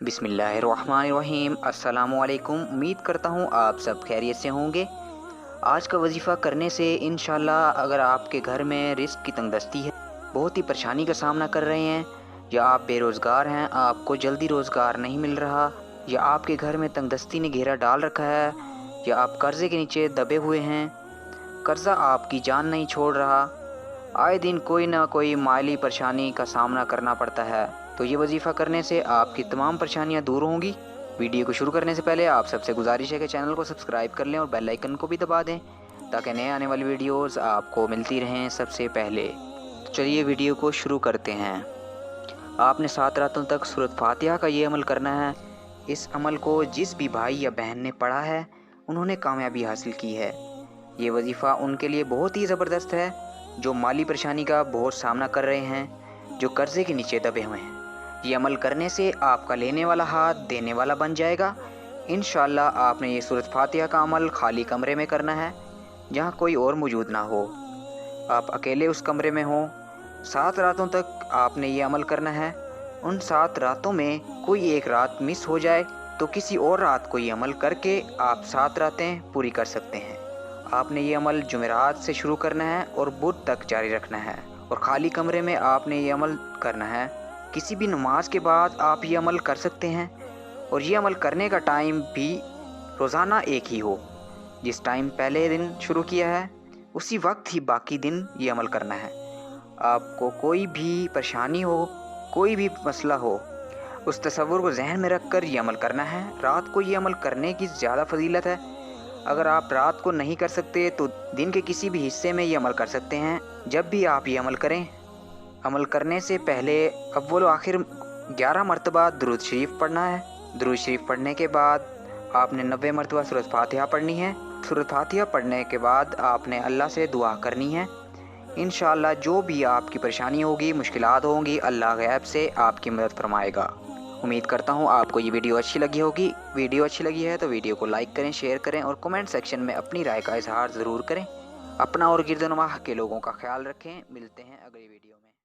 बिस्मिल्लाहिर्रहमानिर्रहीम। अस्सलामुअलैकुम। उम्मीद करता हूँ आप सब खैरियत से होंगे। आज का वजीफ़ा करने से इंशाल्लाह अगर आपके घर में रिस्क की तंगदस्ती है, बहुत ही परेशानी का सामना कर रहे हैं, या आप बेरोज़गार हैं, आपको जल्दी रोज़गार नहीं मिल रहा, या आपके घर में तंगदस्ती ने घेरा डाल रखा है, या आप कर्ज़े के नीचे दबे हुए हैं, कर्ज़ा आपकी जान नहीं छोड़ रहा, आए दिन कोई ना कोई माली परेशानी का सामना करना पड़ता है, तो ये वजीफ़ा करने से आपकी तमाम परेशानियां दूर होंगी। वीडियो को शुरू करने से पहले आप सबसे गुजारिश है कि चैनल को सब्सक्राइब कर लें और बेल आइकन को भी दबा दें ताकि नए आने वाली वीडियोस आपको मिलती रहें सबसे पहले। तो चलिए वीडियो को शुरू करते हैं। आपने 7 रातों तक सूरत फातिहा का ये अमल करना है। इस अमल को जिस भी भाई या बहन ने पढ़ा है उन्होंने कामयाबी हासिल की है। ये वजीफ़ा उनके लिए बहुत ही ज़बरदस्त है जो माली परेशानी का बहुत सामना कर रहे हैं, जो कर्ज़े के नीचे दबे हुए हैं। ये अमल करने से आपका लेने वाला हाथ देने वाला बन जाएगा। इंशाअल्लाह आपने ये सूरत फातिहा का अमल खाली कमरे में करना है जहाँ कोई और मौजूद ना हो, आप अकेले उस कमरे में हों। 7 रातों तक आपने ये अमल करना है। उन 7 रातों में कोई एक रात मिस हो जाए तो किसी और रात को ये अमल करके आप 7 रातें पूरी कर सकते हैं। आपने ये अमल जुमेरात से शुरू करना है और बुध तक जारी रखना है, और खाली कमरे में आपने ये अमल करना है। किसी भी नमाज के बाद आप ये अमल कर सकते हैं, और ये अमल करने का टाइम भी रोज़ाना एक ही हो। जिस टाइम पहले दिन शुरू किया है उसी वक्त ही बाकी दिन ये अमल करना है। आपको कोई भी परेशानी हो, कोई भी मसला हो, उस तसव्वुर को जहन में रख कर ये अमल करना है। रात को ये अमल करने की ज़्यादा फजीलत है। अगर आप रात को नहीं कर सकते तो दिन के किसी भी हिस्से में ये अमल कर सकते हैं। जब भी आप ये अमल करें, अमल करने से पहले अव्वल व आखिर 11 मरतबा दुरूद शरीफ पढ़ना है। दुरूद शरीफ पढ़ने के बाद आपने 90 मरतबा सूरत फातिहा पढ़नी है। सूरत फातिहा पढ़ने के बाद आपने अल्लाह से दुआ करनी है। इंशाअल्लाह जो भी आपकी परेशानी होगी, मुश्किलात होंगी, अल्लाह गैब से आपकी मदद फरमाएगा। उम्मीद करता हूँ आपको ये वीडियो अच्छी लगी होगी। वीडियो अच्छी लगी है तो वीडियो को लाइक करें, शेयर करें और कमेंट सेक्शन में अपनी राय का इजहार ज़रूर करें। अपना और गिरदनवाह के लोगों का ख्याल रखें। मिलते हैं अगली वीडियो में।